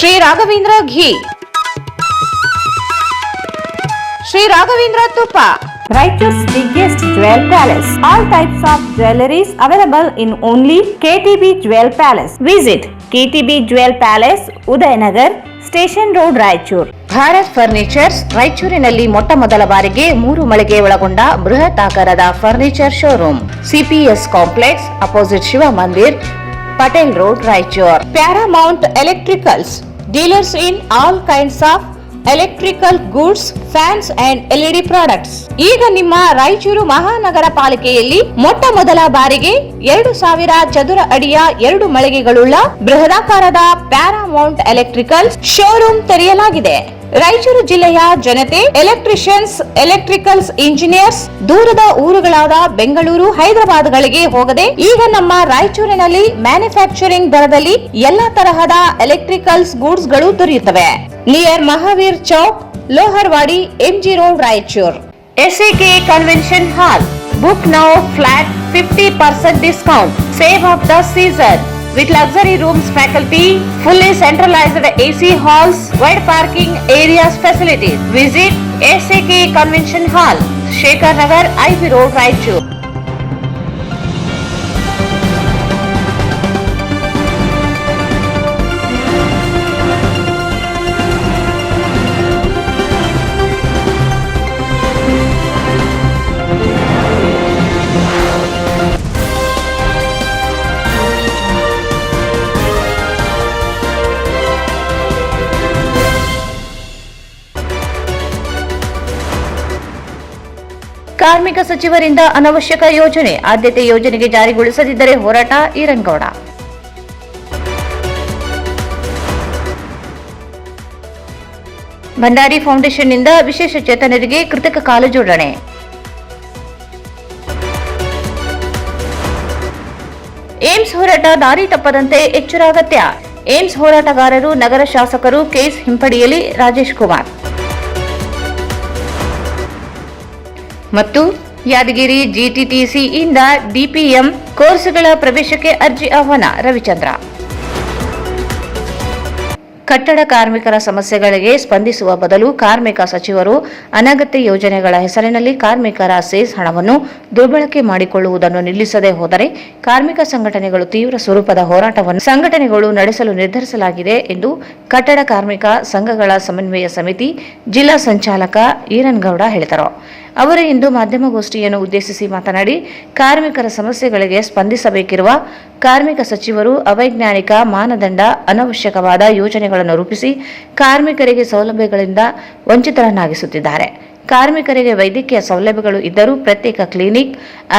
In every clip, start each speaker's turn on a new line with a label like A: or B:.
A: ಶ್ರೀ ರಾಘವೇಂದ್ರ ಘೀ, ಶ್ರೀ ರಾಘವೇಂದ್ರ ತುಪ್ಪ.
B: Raichur's biggest jewel palace. All types of jewelries available in only KTB Jewel Palace. Visit KTB Jewel Palace, Udayanagar, Station Road, Raichur.
A: Bharat furnitures ರಾಯಚೂರಿನಲ್ಲಿ ಮೊಟ್ಟ ಮೊದಲ ಬಾರಿಗೆ 3 ಮಳಿಗೆ ಒಳಗೊಂಡ ಬೃಹತ್ ಆಕಾರದ furniture showroom. CPS complex opposite Shiva Mandir, Patel road, Raichur. Paramount electricals, dealers in all kinds of electrical goods, fans and LED products. ಈಗ ನಿಮ್ಮ ರಾಯಚೂರು ಮಹಾನಗರ ಪಾಲಿಕೆಯಲ್ಲಿ ಮೊಟ್ಟ ಮೊದಲ ಬಾರಿಗೆ 2000 ಚದುರ ಅಡಿಯ 2 ಮಳಿಗೆಗಳುಳ್ಳ ಬೃಹದಾಕಾರದ ಪ್ಯಾರಾಮೌಂಟ್ ಎಲೆಕ್ಟ್ರಿಕಲ್ ಶೋರೂಮ್ ತೆರೆಯಲಾಗಿದೆ. ರಾಯಚೂರು ಜಿಲ್ಲೆಯ ಜನತೆ, ಎಲೆಕ್ಟ್ರಿಷಿಯನ್ಸ್, ಎಲೆಕ್ಟ್ರಿಕಲ್ಸ್ ಇಂಜಿನಿಯರ್ಸ್ ದೂರದ ಊರುಗಳಾದ ಬೆಂಗಳೂರು, ಹೈದರಾಬಾದ್ಗಳಿಗೆ ಹೋಗದೆ ಈಗ ನಮ್ಮ ರಾಯಚೂರಿನಲ್ಲಿ ಮ್ಯಾನುಫ್ಯಾಕ್ಚರಿಂಗ್ ದರದಲ್ಲಿ ಎಲ್ಲಾ ತರಹದ ಎಲೆಕ್ಟ್ರಿಕಲ್ಸ್ ಗೂಡ್ಸ್ ಗಳು ದೊರೆಯುತ್ತವೆ. Near Mahavir Chowk, Loharwadi, MG road, Raichur. SAK convention hall. Book now flat 50% discount. Save of the season. With luxury rooms, faculty, fully centralized AC halls, wide parking areas facilities. Visit SAK Convention Hall, Shekhar Nagar, IB Road, Raichur. ಕಾರ್ಮಿಕ ಸಚಿವರಿಂದ ಅನವಶ್ಯಕ ಯೋಜನೆ, ಆದ್ಯತೆ ಯೋಜನೆಗೆ ಜಾರಿಗೊಳಿಸದಿದ್ದರೆ ಹೋರಾಟ, ಈರನಗೌಡ. ಭಂಡಾರಿ ಫೌಂಡೇಶನ್ನಿಂದ ವಿಶೇಷ ಚೇತನರಿಗೆ ಕೃತಕ ಕಾಲು ಜೋಡಣೆ. AIIMS ಹೋರಾಟ ದಾರಿ ತಪ್ಪದಂತೆ ಎಚ್ಚರ ಅಗತ್ಯ. ಏಮ್ಸ್ ಹೋರಾಟಗಾರರು ನಗರ ಶಾಸಕರು ಕೇಸ್ ಹಿಂಪಡೆಯಲಿ, ರಾಜೇಶ್ ಕುಮಾರ್. ಮತ್ತು ಯಾದಗಿರಿ GTTCಯಿಂದ DPM ಕೋರ್ಸ್ಗಳ ಪ್ರವೇಶಕ್ಕೆ ಅರ್ಜಿ ಆಹ್ವಾನ, ರವಿಚಂದ್ರ. ಕಟ್ಟಡ ಕಾರ್ಮಿಕರ ಸಮಸ್ಯೆಗಳಿಗೆ ಸ್ಪಂದಿಸುವ ಬದಲು ಕಾರ್ಮಿಕ ಸಚಿವರು ಅನಗತ್ಯ ಯೋಜನೆಗಳ ಹೆಸರಿನಲ್ಲಿ ಕಾರ್ಮಿಕರ ಸೆಸ್ ಹಣವನ್ನು ದುರ್ಬಳಕೆ ಮಾಡಿಕೊಳ್ಳುವುದನ್ನು ನಿಲ್ಲಿಸದೆ ಹೋದರೆ ಕಾರ್ಮಿಕ ಸಂಘಟನೆಗಳು ತೀವ್ರ ಸ್ವರೂಪದ ಹೋರಾಟವನ್ನು ಸಂಘಟನೆಗಳು ನಡೆಸಲು ನಿರ್ಧರಿಸಲಾಗಿದೆ ಎಂದು ಕಟ್ಟಡ ಕಾರ್ಮಿಕ ಸಂಘಗಳ ಸಮನ್ವಯ ಸಮಿತಿ ಜಿಲ್ಲಾ ಸಂಚಾಲಕ ಈರನಗೌಡ ಹೇಳಿದರು. ಅವರು ಇಂದು ಮಾಧ್ಯಮಗೋಷ್ಠಿಯನ್ನು ಉದ್ದೇಶಿಸಿ ಮಾತನಾಡಿ, ಕಾರ್ಮಿಕರ ಸಮಸ್ಯೆಗಳಿಗೆ ಸ್ಪಂದಿಸಬೇಕಿರುವ ಕಾರ್ಮಿಕ ಸಚಿವರು ಅವೈಜ್ಞಾನಿಕ ಮಾನದಂಡ, ಅನವಶ್ಯಕವಾದ ಯೋಜನೆಗಳನ್ನು ರೂಪಿಸಿ ಕಾರ್ಮಿಕರಿಗೆ ಸೌಲಭ್ಯಗಳಿಂದ ವಂಚಿತರನ್ನಾಗಿಸುತ್ತಿದ್ದಾರೆ. ಕಾರ್ಮಿಕರಿಗೆ ವೈದ್ಯಕೀಯ ಸೌಲಭ್ಯಗಳು ಇದ್ದರೂ ಪ್ರತ್ಯೇಕ clinic,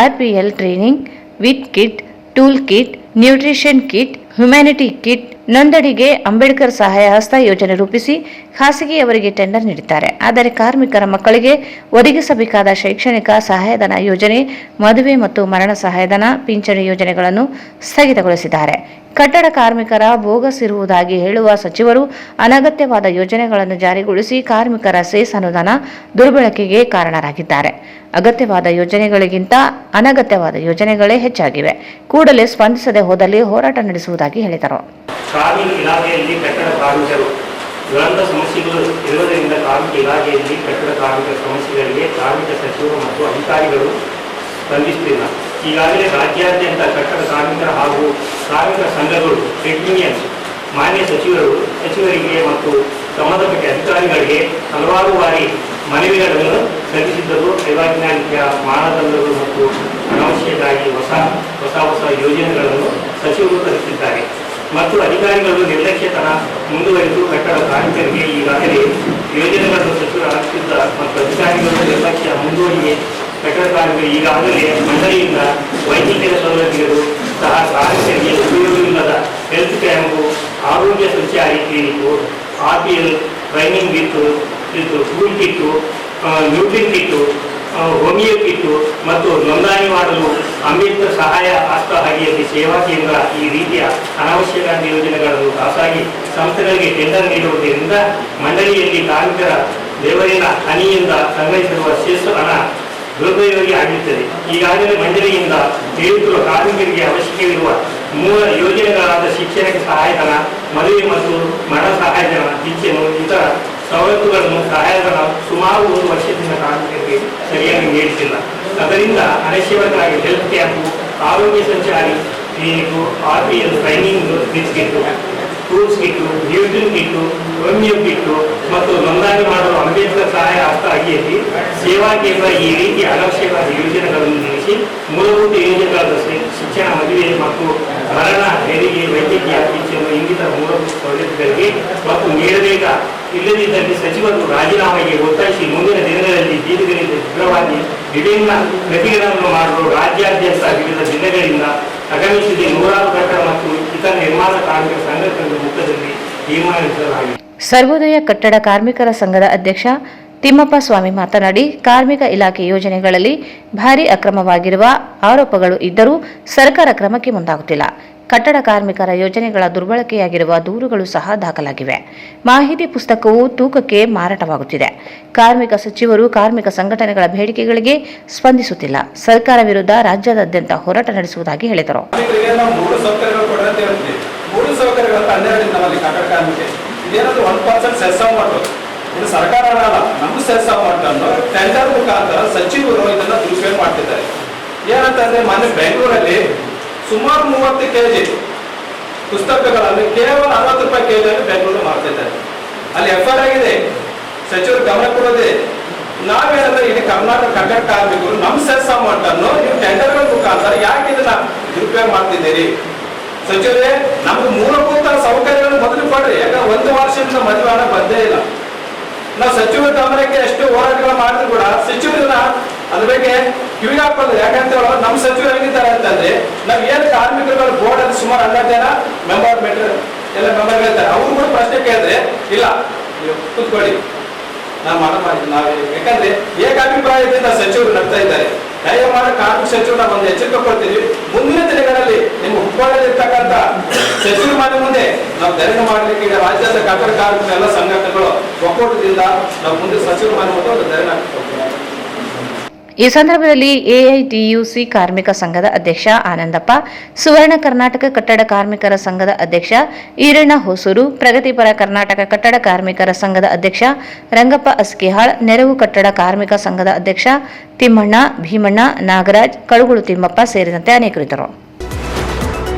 A: RPL training, with kit, tool kit, nutrition kit, humanity kit, ನೋಂದಣಿಗೆ ಅಂಬೇಡ್ಕರ್ ಸಹಾಯ ಹಸ್ತ ಯೋಜನೆ ರೂಪಿಸಿ ಖಾಸಗಿಯವರಿಗೆ ಟೆಂಡರ್ ನೀಡಿದ್ದಾರೆ. ಆದರೆ ಕಾರ್ಮಿಕರ ಮಕ್ಕಳಿಗೆ ಒದಗಿಸಬೇಕಾದ ಶೈಕ್ಷಣಿಕ ಸಹಾಯಧನ ಯೋಜನೆ, ಮದುವೆ ಮತ್ತು ಮರಣ ಸಹಾಯಧನ, ಪಿಂಚಣಿ ಯೋಜನೆಗಳನ್ನು ಸ್ಥಗಿತಗೊಳಿಸಿದ್ದಾರೆ. ಕಟ್ಟಡ ಕಾರ್ಮಿಕರ ಬೋಗಸ್ ಇರುವುದಾಗಿ ಹೇಳುವ ಸಚಿವರು ಅನಗತ್ಯವಾದ ಯೋಜನೆಗಳನ್ನು ಜಾರಿಗೊಳಿಸಿ ಕಾರ್ಮಿಕರ ಸೆಸ್ ಅನುದಾನ ದುರ್ಬಳಕೆಗೆ ಕಾರಣರಾಗಿದ್ದಾರೆ. ಅಗತ್ಯವಾದ ಯೋಜನೆಗಳಿಗಿಂತ ಅನಗತ್ಯವಾದ ಯೋಜನೆಗಳೇ ಹೆಚ್ಚಾಗಿವೆ. ಕೂಡಲೇ ಸ್ಪಂದಿಸದೆ ಹೋದಲ್ಲಿ ಹೋರಾಟ ನಡೆಸುವುದಾಗಿ ಹೇಳಿದರು.
C: ಕಾರ್ಮಿಕ ಇಲಾಖೆಯಲ್ಲಿ ಕಟ್ಟಡ ಕಾರ್ಮಿಕರು ಜ್ವಲಂತ ಸಮಸ್ಯೆಗಳು ಇರುವುದರಿಂದ ಕಾರ್ಮಿಕ ಇಲಾಖೆಯಲ್ಲಿ ಕಟ್ಟಡ ಕಾರ್ಮಿಕರ ಸಮಸ್ಯೆಗಳಿಗೆ ಕಾರ್ಮಿಕ ಸಚಿವರು ಮತ್ತು ಅಧಿಕಾರಿಗಳು ಸ್ಪಂದಿಸುತ್ತಿಲ್ಲ. ಈಗಾಗಲೇ ರಾಜ್ಯಾದ್ಯಂತ ಕಟ್ಟಡ ಕಾರ್ಮಿಕರ ಹಾಗೂ ಕಾರ್ಮಿಕ ಸಂಘಗಳು, ಟ್ರೇಡ್ ಯೂನಿಯನ್ ಮಾನ್ಯ ಸಚಿವರಿಗೆ ಮತ್ತು ಸಂಬಂಧಪಟ್ಟ ಅಧಿಕಾರಿಗಳಿಗೆ ಹಲವಾರು ಬಾರಿ ಮನವಿಗಳನ್ನು ಸಲ್ಲಿಸಿದ್ದರೂ ಅವೈಜ್ಞಾನಿಕ ಮಾನದಂಡಗಳು ಮತ್ತು ಅನವಶ್ಯಕವಾಗಿ ಹೊಸ ಯೋಜನೆಗಳನ್ನು ಸಚಿವರು ತರುತ್ತಿದ್ದಾರೆ ಮತ್ತು ಅಧಿಕಾರಿಗಳು ನಿರ್ಲಕ್ಷ್ಯತನ ಮುಂದುವರಿದು ಕಟ್ಟಡ ಕಾರ್ಮಿಕರಿಗೆ ಈಗಾಗಲೇ ಯೋಜನೆಗಳನ್ನು ಸಚಿವರು ಹಾಕುತ್ತಿದ್ದ ಮತ್ತು ಅಧಿಕಾರಿಗಳ ನಿರ್ಲಕ್ಷ್ಯ ಮುಂದುವರಿಕೆ ಕಟ್ಟಡ ಕಾರ್ಮಿಕರು ಈಗಾಗಲೇ ಮಂಡಳಿಯಿಂದ ವೈದ್ಯಕೀಯ ಸೌಲಭ್ಯಗಳು ಸಹ ಕಾರ್ಮಿಕರಿಗೆ ಉಪಯೋಗವಿಲ್ಲದ ಹೆಲ್ತ್ ಕ್ಯಾಂಪು, ಆರೋಗ್ಯ ಸಂಚಾರಿ clinic, RPL training with tool kit, ನ್ಯೂಟ್ರಿನ್ ಕಿಟ್ಟು, ಹೋಮಿಯೋ ಕಿಟ್ಟು ಮತ್ತು ನೋಂದಣಿ ಮಾಡಲು ಅಂಬೇಡ್ಕರ್ ಸಹಾಯ ಹಸ್ತ ಹಾಗೆಯಲ್ಲಿ ಸೇವಾ ಕೇಂದ್ರ ಈ ರೀತಿಯ ಅನಾವಶ್ಯಕ ಯೋಜನೆಗಳನ್ನು ಖಾಸಗಿ ಸಂಸ್ಥೆಗಳಿಗೆ ಟೆಂಡರ್ ನೀಡುವುದರಿಂದ ಮಂಡಳಿಯಲ್ಲಿ ಕಾರ್ಮಿಕರ ಬೆವರಿನ ಹನಿಯಿಂದ ಸಂಗ್ರಹಿಸಿರುವ ಸೆಸ್ ಹಣ ದುರುಪಯೋಗಿ ಆಗಿರುತ್ತದೆ. ಈಗಾಗಲೇ ಮಂಡಳಿಯಿಂದ ನೀಡುತ್ತಿರುವ ಕಾರ್ಮಿಕರಿಗೆ ಅವಶ್ಯಕವಿರುವ ಮೂಲ ಯೋಜನೆಗಳಾದ ಶಿಕ್ಷಣಕ್ಕೆ ಸಹಾಯಧನ, ಮದುವೆ ಮತ್ತು ಮರಣ ಸಹಾಯಧನ, ಪಿಂಚಣಿ ಇತರ ಸವಲತ್ತುಗಳನ್ನು ಸಹಾಯಧನ ಸುಮಾರು 1 ವರ್ಷದಿಂದ ಕಾರ್ಮಿಕರಿಗೆ ಸರಿಯಾಗಿ ನೀಡುತ್ತಿಲ್ಲ. ಅದರಿಂದ ಅನಶ್ಯವರಾಗಿ ಹೆಲ್ತ್ ಕ್ಯಾಂಪ್, ಆರೋಗ್ಯ ಸಂಚಾರಿ clinic, RPL training kit, tools kit, ನ್ಯೂಟ್ರಿನ್ ಕಿಟ್ಟು, ಹೋಮಿಯೋ ಕಿಟ್ಟು ಮತ್ತು ನೋಂದಣಿ ಮಾಡಲು ಅಂಬೇಡ್ಕರ್ ಸಹಾಯ ಹಸ್ತ ಅಡಿಯಲ್ಲಿ ಸೇವಾ ಕೇಂದ್ರ ಈ ರೀತಿ ಅನವಶ್ಯಕವಾದ ಯೋಜನೆಗಳನ್ನು ನಿಲ್ಲಿಸಿ ಮೂಲಭೂತ ಯೋಜನೆಗಳಾದ ಶಿಕ್ಷಣ, ಮದುವೆ ಮತ್ತು ಮರಣ, ಹೆರಿಗೆ, ವೈದ್ಯಕೀಯ ಪಿಂಚಣಿ ಇನ್ನಿತರ ಮೂಲಭೂತ ಸೌಲಭ್ಯಗಳಿಗೆ ಮತ್ತು ನೀಡಬೇಕ. ಇಲ್ಲದಿದ್ದಲ್ಲಿ ಸಚಿವರು ರಾಜೀನಾಮೆಗೆ ಒತ್ತಾಯಿಸಿ ಮುಂದಿನ ದಿನಗಳಲ್ಲಿ ಬೀದಿಗಳಿಂದ ಉಗ್ರವಾಗಿ ವಿಭಿನ್ನ ಪ್ರತಿಗಳನ್ನು ಮಾಡಲು ರಾಜ್ಯಾದ್ಯಂತ ವಿವಿಧ ಜಿಲ್ಲೆಗಳಿಂದ ಆಗಮಿಸಿದ ನೂರಾರು ಕಟ್ಟಡ ಮತ್ತು ಇತರ ನಿರ್ಮಾಣ ಕಾರ್ಮಿಕ ಸಂಘಟನೆಗಳ ಮುಖದಲ್ಲಿ ತೀರ್ಮಾನಿಸಲಾಗಿದೆ.
A: ಸರ್ವೋದಯ ಕಟ್ಟಡ ಕಾರ್ಮಿಕರ ಸಂಘದ ಅಧ್ಯಕ್ಷ ತಿಮ್ಮಪ್ಪ ಸ್ವಾಮಿ ಮಾತನಾಡಿ, ಕಾರ್ಮಿಕ ಇಲಾಖೆ ಯೋಜನೆಗಳಲ್ಲಿ ಭಾರೀ ಅಕ್ರಮವಾಗಿರುವ ಆರೋಪಗಳು ಇದ್ದರೂ ಸರ್ಕಾರ ಕ್ರಮಕ್ಕೆ ಮುಂದಾಗುತ್ತಿಲ್ಲ. ಕಟ್ಟಡ ಕಾರ್ಮಿಕರ ಯೋಜನೆಗಳ ದುರ್ಬಳಕೆಯಾಗಿರುವ ದೂರುಗಳು ಸಹ ದಾಖಲಾಗಿವೆ. ಮಾಹಿತಿ ಪುಸ್ತಕವು ತೂಕಕ್ಕೆ ಮಾರಾಟವಾಗುತ್ತಿದೆ. ಕಾರ್ಮಿಕ ಸಚಿವರು ಕಾರ್ಮಿಕ ಸಂಘಟನೆಗಳ ಬೇಡಿಕೆಗಳಿಗೆ ಸ್ಪಂದಿಸುತ್ತಿಲ್ಲ. ಸರ್ಕಾರ ವಿರುದ್ಧ ರಾಜ್ಯಾದ್ಯಂತ ಹೋರಾಟ ನಡೆಸುವುದಾಗಿ ಹೇಳಿದರು.
D: ಇದು ಸರ್ಕಾರ ಅಲ್ಲ, ನಮ್ಮ ಸೆಸ್ ಅಮೌಂಟ್ ಅನ್ನು ಟೆಂಡರ್ ಮುಖಾಂತರ ಸಚಿವರು ಇದನ್ನ ದುರುಪಯೋಗ ಮಾಡ್ತಿದ್ದಾರೆ. ಏನಂತಂದ್ರೆ ಮೊನ್ನೆ ಬೆಂಗಳೂರಲ್ಲಿ ಸುಮಾರು 30 kg ಪುಸ್ತಕಗಳನ್ನು ಕೇವಲ 60 ರೂಪಾಯಿ ಕೆಜಿಯನ್ನು ಬೆಂಗಳೂರು ಮಾಡ್ತಿದ್ದಾರೆ. ಅಲ್ಲಿ FIR ಆಗಿದೆ. ಸಚಿವರು ಗಮನ ಕೊಡೋದೇ ನಾವೇನಂದ್ರೆ ಇಲ್ಲಿ ಕರ್ನಾಟಕ ಕಟ್ಟಡ ಕಾರ್ಮಿಕರು ನಮ್ಮ ಸೆಸ್ ಅಮೌಂಟ್ ಅನ್ನು ನೀವು ಟೆಂಡರ್ಗಳ ಮುಖಾಂತರ ಯಾಕೆ ಇದನ್ನ ದುರುಪಯೋಗ ಮಾಡ್ತಿದ್ದೀರಿ? ಸಚಿವರೇ, ನಮ್ಗೆ ಮೂಲಭೂತ ಸೌಕರ್ಯಗಳನ್ನು ಮೊದಲು ಕೊಡ್ರಿ. ಯಾಕಂದ್ರೆ 1 ವರ್ಷದಿಂದ ಮದುವೆ ಹಣ ಬಂದೇ ಇಲ್ಲ. ನಾವು ಸಚಿವರ ಗಮನಕ್ಕೆ ಎಷ್ಟು ಹೋರಾಟಗಳು ಮಾಡಿದ್ರು ಕೂಡ ಸಚಿವರನ್ನ ಅದ್ರ ಬಗ್ಗೆ ಕಿವಿಗೆ ಹಾಕೋದು. ಯಾಕಂತ ನಮ್ಮ ಸಚಿವರು ಹೇಗಿದ್ದಾರೆ ಅಂತಂದ್ರೆ, ನಾವ್ ಏನು ಕಾರ್ಮಿಕರುಗಳ ಬೋರ್ಡ್ ಅಲ್ಲಿ ಸುಮಾರು 12 ಜನ ಮೆಂಬರ್ ಹೇಳ್ತಾರೆ. ಅವ್ರು ಕೂಡ ಪ್ರಶ್ನೆ ಕೇಳಿದ್ರೆ ಇಲ್ಲ ಕೂತ್ಕೊಳ್ಳಿ ನಾವು ಮಾಡಿದ್ವಿ ನಾವೇ. ಯಾಕಂದ್ರೆ ಏಕಾಭಿಪ್ರಾಯದಿಂದ ಸಚಿವರು ನಡ್ತಾ ಇದ್ದಾರೆ. ದಯಮಾಡಿ ಕಾರ್ಮಿಕ ಸಚಿವರು ನಾವು ಒಂದು ಎಚ್ಚರಿಕೆ ಕೊಡ್ತೀವಿ. ಮುಂದಿನ ದಿನಗಳಲ್ಲಿ ನಿಮ್ಮ ಹುಬ್ಬಳ್ಳಿಯಲ್ಲಿರ್ತಕ್ಕಂಥ ಸಚಿವರ ಮನೆ ಮುಂದೆ ನಾವು ಧರಣಿ ಮಾಡ್ಲಿಕ್ಕೆ ಈಗ ರಾಜ್ಯದ ಕಟ್ಟಡ ಕಾರ್ಮಿಕರ ಎಲ್ಲ ಸಂಘಟನೆಗಳು ಒಕ್ಕೂಟದಿಂದ ನಾವು ಮುಂದೆ ಸಚಿವರ ಮನೆ ಮುಂದೆ ಒಂದು ಧರಣಿ ಹಾಕ್ತೀವಿ.
A: ಈ ಸಂದರ್ಭದಲ್ಲಿ ಎಐಟಿಯುಸಿ ಕಾರ್ಮಿಕ ಸಂಘದ ಅಧ್ಯಕ್ಷ ಆನಂದಪ್ಪ, ಸುವರ್ಣ ಕರ್ನಾಟಕ ಕಟ್ಟಡ ಕಾರ್ಮಿಕರ ಸಂಘದ ಅಧ್ಯಕ್ಷ ಈರಣ್ಣ ಹೊಸೂರು, ಪ್ರಗತಿಪರ ಕರ್ನಾಟಕ ಕಟ್ಟಡ ಕಾರ್ಮಿಕರ ಸಂಘದ ಅಧ್ಯಕ್ಷ ರಂಗಪ್ಪ ಅಸ್ಕಿಹಾಳ್, ನೆರವು ಕಟ್ಟಡ ಕಾರ್ಮಿಕ ಸಂಘದ ಅಧ್ಯಕ್ಷ ತಿಮ್ಮಣ್ಣ, ಭೀಮಣ್ಣ, ನಾಗರಾಜ್, ಕಳುಗುಳು ತಿಮ್ಮಪ್ಪ ಸೇರಿದಂತೆ ಅನೇಕರಿದ್ದರು.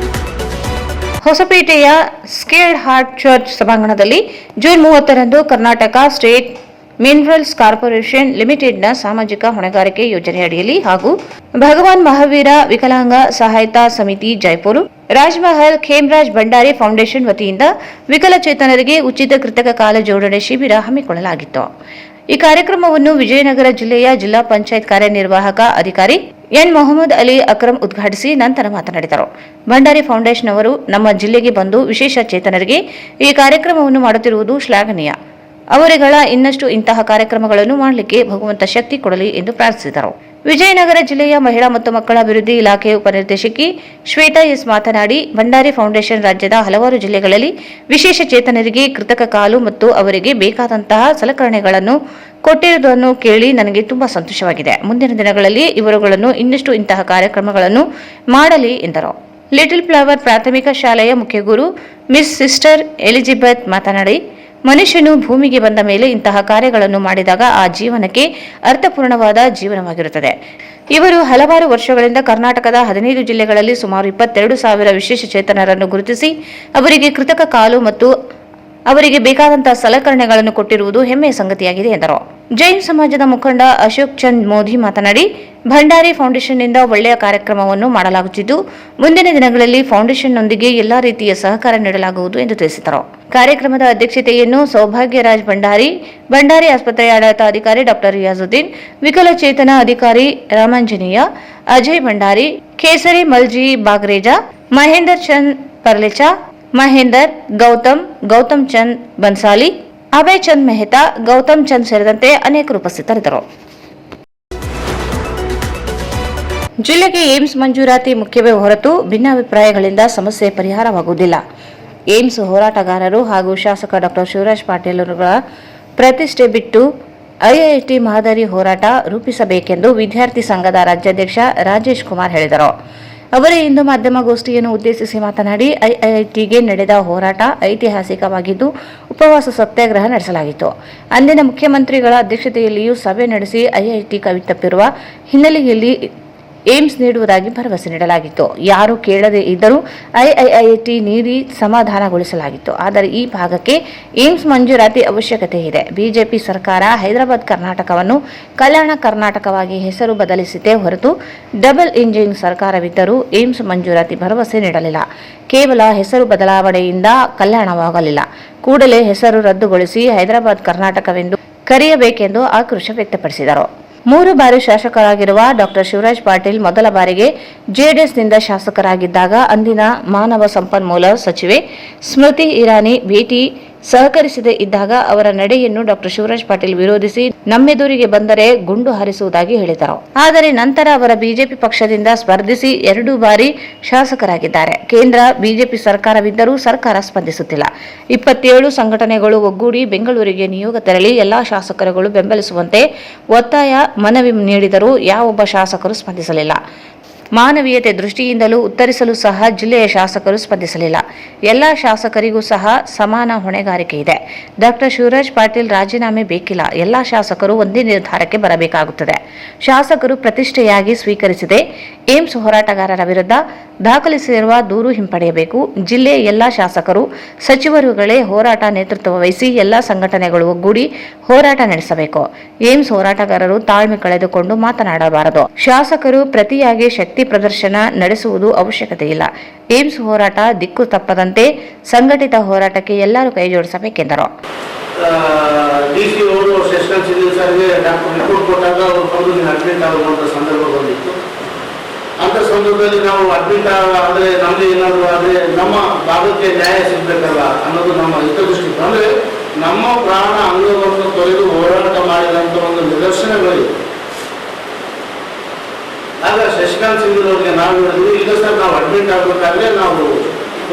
A: ಹೊಸಪೇಟೆಯ ಸ್ಕೇಲ್ಡ್ ಹಾರ್ಟ್ ಚರ್ಚ್ ಸಭಾಂಗಣದಲ್ಲಿ ಜೂನ್ 30ರಂದು ಕರ್ನಾಟಕ ಸ್ಟೇಟ್ ಮಿನರಲ್ಸ್ ಕಾರ್ಪೊರೇಷನ್ ಲಿಮಿಟೆಡ್ನ ಸಾಮಾಜಿಕ ಹೊಣೆಗಾರಿಕೆ ಯೋಜನೆಯಡಿಯಲ್ಲಿ ಹಾಗೂ ಭಗವಾನ್ ಮಹಾವೀರ ವಿಕಲಾಂಗ ಸಹಾಯತಾ ಸಮಿತಿ ಜೈಪುರ, ರಾಜ್ಮಹಲ್, ಖೇಮ್ರಾಜ್ ಭಂಡಾರಿ ಫೌಂಡೇಶನ್ ವತಿಯಿಂದ ವಿಕಲಚೇತನರಿಗೆ ಉಚಿತ ಕೃತಕ ಕಾಲು ಜೋಡಣೆ ಶಿಬಿರ ಹಮ್ಮಿಕೊಳ್ಳಲಾಗಿತ್ತು. ಈ ಕಾರ್ಯಕ್ರಮವನ್ನು ವಿಜಯನಗರ ಜಿಲ್ಲೆಯ ಜಿಲ್ಲಾ ಪಂಚಾಯತ್ ಕಾರ್ಯನಿರ್ವಾಹಕ ಅಧಿಕಾರಿ ಎನ್ ಮೊಹಮ್ಮದ್ ಅಲಿ ಅಕ್ರಮ್ ಉದ್ಘಾಟಿಸಿ ನಂತರ ಮಾತನಾಡಿದರು. ಭಂಡಾರಿ ಫೌಂಡೇಶನ್ ಅವರು ನಮ್ಮ ಜಿಲ್ಲೆಗೆ ಬಂದು ವಿಶೇಷ ಚೇತನರಿಗೆ ಈ ಕಾರ್ಯಕ್ರಮವನ್ನು ಮಾಡುತ್ತಿರುವುದು ಶ್ಲಾಘನೀಯ. ಅವರುಗಳ ಇನ್ನಷ್ಟು ಇಂತಹ ಕಾರ್ಯಕ್ರಮಗಳನ್ನು ಮಾಡಲಿಕ್ಕೆ ಭಗವಂತ ಶಕ್ತಿ ಕೊಡಲಿ ಎಂದು ಪ್ರಾರ್ಥಿಸಿದರು. ವಿಜಯನಗರ ಜಿಲ್ಲೆಯ ಮಹಿಳಾ ಮತ್ತು ಮಕ್ಕಳ ಅಭಿವೃದ್ಧಿ ಇಲಾಖೆ ಉಪನಿರ್ದೇಶಕಿ ಶ್ವೇತಾ ಎಸ್ ಮಾತನಾಡಿ, ಭಂಡಾರಿ ಫೌಂಡೇಶನ್ ರಾಜ್ಯದ ಹಲವಾರು ಜಿಲ್ಲೆಗಳಲ್ಲಿ ವಿಶೇಷ ಚೇತನರಿಗೆ ಕೃತಕ ಕಾಲು ಮತ್ತು ಅವರಿಗೆ ಬೇಕಾದಂತಹ ಸಲಕರಣೆಗಳನ್ನು ಕೊಟ್ಟಿರುವುದನ್ನು ಕೇಳಿ ನನಗೆ ತುಂಬಾ ಸಂತೋಷವಾಗಿದೆ. ಮುಂದಿನ ದಿನಗಳಲ್ಲಿ ಇವರುಗಳನ್ನು ಇನ್ನಷ್ಟು ಇಂತಹ ಕಾರ್ಯಕ್ರಮಗಳನ್ನು ಮಾಡಲಿ ಎಂದರು. ಲಿಟಲ್ ಫ್ಲವರ್ ಪ್ರಾಥಮಿಕ ಶಾಲೆಯ ಮುಖ್ಯ ಗುರು ಮಿಸ್ ಸಿಸ್ಟರ್ ಎಲಿಜಿಬೆತ್ ಮಾತನಾಡಿ, ಮನುಷ್ಯನು ಭೂಮಿಗೆ ಬಂದ ಮೇಲೆ ಇಂತಹ ಕಾರ್ಯಗಳನ್ನು ಮಾಡಿದಾಗ ಆ ಜೀವನಕ್ಕೆ ಅರ್ಥಪೂರ್ಣವಾದ ಜೀವನವಾಗಿರುತ್ತದೆ. ಇವರು ಹಲವಾರು ವರ್ಷಗಳಿಂದ ಕರ್ನಾಟಕದ 15 ಜಿಲ್ಲೆಗಳಲ್ಲಿ ಸುಮಾರು 22,000 ವಿಶೇಷ ಚೇತನರನ್ನು ಗುರುತಿಸಿ ಅವರಿಗೆ ಕೃತಕ ಕಾಲು ಮತ್ತು ಅವರಿಗೆ ಬೇಕಾದಂತಹ ಸಲಕರಣೆಗಳನ್ನು ಕೊಟ್ಟಿರುವುದು ಹೆಮ್ಮೆಯ ಸಂಗತಿಯಾಗಿದೆ ಎಂದರು. ಜೈನ್ ಸಮಾಜದ ಮುಖಂಡ ಅಶೋಕ್ ಚಂದ್ ಮೋದಿ ಮಾತನಾಡಿ, ಭಂಡಾರಿ ಫೌಂಡೇಶನ್ನಿಂದ ಒಳ್ಳೆಯ ಕಾರ್ಯಕ್ರಮವನ್ನು ಮಾಡಲಾಗುತ್ತಿದ್ದು ಮುಂದಿನ ದಿನಗಳಲ್ಲಿ ಫೌಂಡೇಶನ್ನೊಂದಿಗೆ ಎಲ್ಲಾ ರೀತಿಯ ಸಹಕಾರ ನೀಡಲಾಗುವುದು ಎಂದು ತಿಳಿಸಿದರು. ಕಾರ್ಯಕ್ರಮದ ಅಧ್ಯಕ್ಷತೆಯನ್ನು ಸೌಭಾಗ್ಯರಾಜ್ ಭಂಡಾರಿ ಆಸ್ಪತ್ರೆಯ ಆಡಳಿತಾಧಿಕಾರಿ ಡಾಕ್ಟರ್ ರಿಯಾಜುದ್ದೀನ್, ವಿಕಲಚೇತನ ಅಧಿಕಾರಿ ರಾಮಾಂಜನೇಯ, ಅಜಯ್ ಭಂಡಾರಿ, ಕೇಸರಿ ಮಲ್ಜಿ ಬಾಗ್ರೇಜಾ, ಮಹೇಂದರ್ ಚಂದ್ ಪರ್ಲೆಚಾ, ಮಹೇಂದರ್, ಗೌತಮ್ ಚಂದ್ ಬನ್ಸಾಲಿ, ಅಭಯ್ ಚಂದ್ ಮೆಹ್ತಾ, ಗೌತಮ್ ಚಂದ್ ಸೇರಿದಂತೆ ಅನೇಕರು ಉಪಸ್ಥಿತರಿದ್ದರು. ಜಿಲ್ಲೆಗೆ ಏಮ್ಸ್ ಮಂಜೂರಾತಿ ಮುಖ್ಯವೇ ಹೊರತು ಭಿನ್ನಾಭಿಪ್ರಾಯಗಳಿಂದ ಸಮಸ್ಯೆ ಪರಿಹಾರವಾಗುವುದಿಲ್ಲ. ಏಮ್ಸ್ ಹೋರಾಟಗಾರರು ಹಾಗೂ ಶಾಸಕ ಡಾಕ್ಟರ್ ಶಿವರಾಜ್ ಪಾಟೀಲ್ ಅವರುಗಳ ಪ್ರತಿಷ್ಠೆ ಬಿಟ್ಟು ಐಐಟಿ ಮಾದರಿ ಹೋರಾಟ ರೂಪಿಸಬೇಕೆಂದು ವಿದ್ಯಾರ್ಥಿ ಸಂಘದ ರಾಜ್ಯಾಧ್ಯಕ್ಷ ರಾಜೇಶ್ ಕುಮಾರ್ ಹೇಳಿದರು. ಅವರು ಇಂದು ಮಾಧ್ಯಮಗೋಷ್ಠಿಯನ್ನು ಉದ್ದೇಶಿಸಿ ಮಾತನಾಡಿ ಐಐಟಿಗೆ ನಡೆದ ಹೋರಾಟ ಐತಿಹಾಸಿಕವಾಗಿದ್ದು ಉಪವಾಸ ಸತ್ಯಾಗ್ರಹ ನಡೆಸಲಾಗಿತ್ತು. ಅಂದಿನ ಮುಖ್ಯಮಂತ್ರಿಗಳ ಅಧ್ಯಕ್ಷತೆಯಲ್ಲಿಯೂ ಸಭೆ ನಡೆಸಿ ಐಐಟಿ ಕೈತಪ್ಪಿರುವ ಹಿನ್ನೆಲೆಯಲ್ಲಿ ಏಮ್ಸ್ ನೀಡುವುದಾಗಿ ಭರವಸೆ ನೀಡಲಾಗಿತ್ತು. ಯಾರು ಕೇಳದೇ ಇದ್ದರೂ ಐಐಟಿ ನೀಡಿ ಸಮಾಧಾನಗೊಳಿಸಲಾಗಿತ್ತು. ಆದರೆ ಈ ಭಾಗಕ್ಕೆ ಏಮ್ಸ್ ಮಂಜೂರಾತಿ ಅವಶ್ಯಕತೆ ಇದೆ. ಬಿಜೆಪಿ ಸರ್ಕಾರ ಹೈದರಾಬಾದ್ ಕರ್ನಾಟಕವನ್ನು ಕಲ್ಯಾಣ ಕರ್ನಾಟಕವಾಗಿ ಹೆಸರು ಬದಲಿಸಿದೆ ಹೊರತು ಡಬಲ್ ಇಂಜಿನ್ ಸರ್ಕಾರವಿದ್ದರೂ ಏಮ್ಸ್ ಮಂಜೂರಾತಿ ಭರವಸೆ ನೀಡಲಿಲ್ಲ. ಕೇವಲ ಹೆಸರು ಬದಲಾವಣೆಯಿಂದ ಕಲ್ಯಾಣವಾಗಲಿಲ್ಲ. ಕೂಡಲೇ ಹೆಸರು ರದ್ದುಗೊಳಿಸಿ ಹೈದರಾಬಾದ್ ಕರ್ನಾಟಕವೆಂದು ಕರೆಯಬೇಕೆಂದು ಆಕ್ರೋಶ ವ್ಯಕ್ತಪಡಿಸಿದರು. 3 ಬಾರಿ ಶಾಸಕರಾಗಿರುವ ಡಾಕ್ಟರ್ ಶಿವರಾಜ್ ಪಾಟೀಲ್ ಮೊದಲ ಬಾರಿಗೆ ಜೆಡಿಎಸ್ನಿಂದ ಶಾಸಕರಾಗಿದ್ದಾಗ ಅಂದಿನ ಮಾನವ ಸಂಪನ್ಮೂಲ ಸಚಿವೆ ಸ್ಮೃತಿ ಇರಾನಿ ಭೇಟಿ ಸಹಕರಿಸದೇ ಇದ್ದಾಗ ಅವರ ನಡೆಯನ್ನು ಡಾಕ್ಟರ್ ಶಿವರಾಜ್ ಪಾಟೀಲ್ ವಿರೋಧಿಸಿ ನಮ್ಮೆದುರಿಗೆ ಬಂದರೆ ಗುಂಡು ಹಾರಿಸುವುದಾಗಿ ಹೇಳಿದರು. ಆದರೆ ನಂತರ ಅವರ ಬಿಜೆಪಿ ಪಕ್ಷದಿಂದ ಸ್ಪರ್ಧಿಸಿ 2 ಬಾರಿ ಶಾಸಕರಾಗಿದ್ದಾರೆ. ಕೇಂದ್ರ ಬಿಜೆಪಿ ಸರ್ಕಾರವಿದ್ದರೂ ಸರ್ಕಾರ ಸ್ಪಂದಿಸುತ್ತಿಲ್ಲ. 27 ಸಂಘಟನೆಗಳು ಒಗ್ಗೂಡಿ ಬೆಂಗಳೂರಿಗೆ ನಿಯೋಗ ತೆರಳಿ ಎಲ್ಲಾ ಶಾಸಕರುಗಳು ಬೆಂಬಲಿಸುವಂತೆ ಒತ್ತಾಯ ಮನವಿ ನೀಡಿದರೂ ಯಾವೊಬ್ಬ ಶಾಸಕರು ಸ್ಪಂದಿಸಲಿಲ್ಲ. ಮಾನವೀಯತೆ ದೃಷ್ಟಿಯಿಂದಲೂ ಉತ್ತರಿಸಲು ಸಹ ಜಿಲ್ಲೆಯ ಶಾಸಕರು ಸ್ಪಂದಿಸಲಿಲ್ಲ. ಎಲ್ಲ ಶಾಸಕರಿಗೂ ಸಹ ಸಮಾನ ಹೊಣೆಗಾರಿಕೆ ಇದೆ. ಡಾಕ್ಟರ್ ಶಿವರಾಜ್ ಪಾಟೀಲ್ ರಾಜೀನಾಮೆ ಬೇಕಿಲ್ಲ. ಎಲ್ಲ ಶಾಸಕರು ಒಂದೇ ನಿರ್ಧಾರಕ್ಕೆ ಬರಬೇಕಾಗುತ್ತದೆ. ಶಾಸಕರು ಪ್ರತಿಷ್ಠೆಯಾಗಿ ಸ್ವೀಕರಿಸಿದೆ. ಏಮ್ಸ್ ಹೋರಾಟಗಾರರ ವಿರುದ್ಧ ದಾಖಲಿಸಿರುವ ದೂರು ಹಿಂಪಡೆಯಬೇಕು. ಜಿಲ್ಲೆಯ ಎಲ್ಲ ಶಾಸಕರು ಸಚಿವರುಗಳೇ ಹೋರಾಟ ನೇತೃತ್ವ ವಹಿಸಿ ಎಲ್ಲ ಸಂಘಟನೆಗಳು ಒಗ್ಗೂಡಿ ಹೋರಾಟ ನಡೆಸಬೇಕು. ಏಮ್ಸ್ ಹೋರಾಟಗಾರರು ತಾಳ್ಮೆ ಕಳೆದುಕೊಂಡು ಮಾತನಾಡಬಾರದು. ಶಾಸಕರು ಪ್ರತಿಯಾಗಿ ಶಕ್ತಿ ಪ್ರದರ್ಶನ ನಡೆಸುವುದು ಅವಶ್ಯಕತೆ ಇಲ್ಲ. ಏಮ್ಸ್ ಹೋರಾಟ ದಿಕ್ಕು ತಪ್ಪದಂತೆ ಸಂಘಟಿತ ಹೋರಾಟಕ್ಕೆ ಎಲ್ಲರೂ ಕೈ ಜೋಡಿಸಬೇಕೆಂದರು.
E: ಡಿಸಿ ಅವರು ಸೆಷನ್ ಸಿಂಧು ಸರ್ಗೆ ಡಾಕ್ಟರ್ ರಿಪೋರ್ಟ್ ಕೊಟ್ಟಾಗ ಅವರು ಬಂದು ಅಡ್ಮಿಟ್ ಆಗುವಂಥ ಸಂದರ್ಭ ಬಂದಿತ್ತು. ಅಂಥ ಸಂದರ್ಭದಲ್ಲಿ ನಾವು ಅಡ್ಮಿಟ್ ಆದರೆ ನಮಗೆ ಏನಾದರೂ ಆದರೆ ನಮ್ಮ ಭಾಗಕ್ಕೆ ನ್ಯಾಯ ಸಿಗಬೇಕಲ್ಲ ಅನ್ನೋದು ನಮ್ಮ ಹಿತದೃಷ್ಟಿ. ಅಂದರೆ ನಮ್ಮ ಪ್ರಾಣ ಅಂಗವನ್ನು ತೊರೆದು ಹೋರಾಟ ಮಾಡಿದಂಥ ಒಂದು ನಿದರ್ಶನಗಳಿವೆ. ಆಗ ಶಶಿಕಾಂತ್ ಸಿಂಗ್ ಅವರಿಗೆ ನಾವು ಹೇಳಿದ್ವಿ, ಈಗ ಸರ್ ನಾವು ಅಡ್ಮಿಟ್ ಆಗಬೇಕಾದ್ರೆ ನಾವು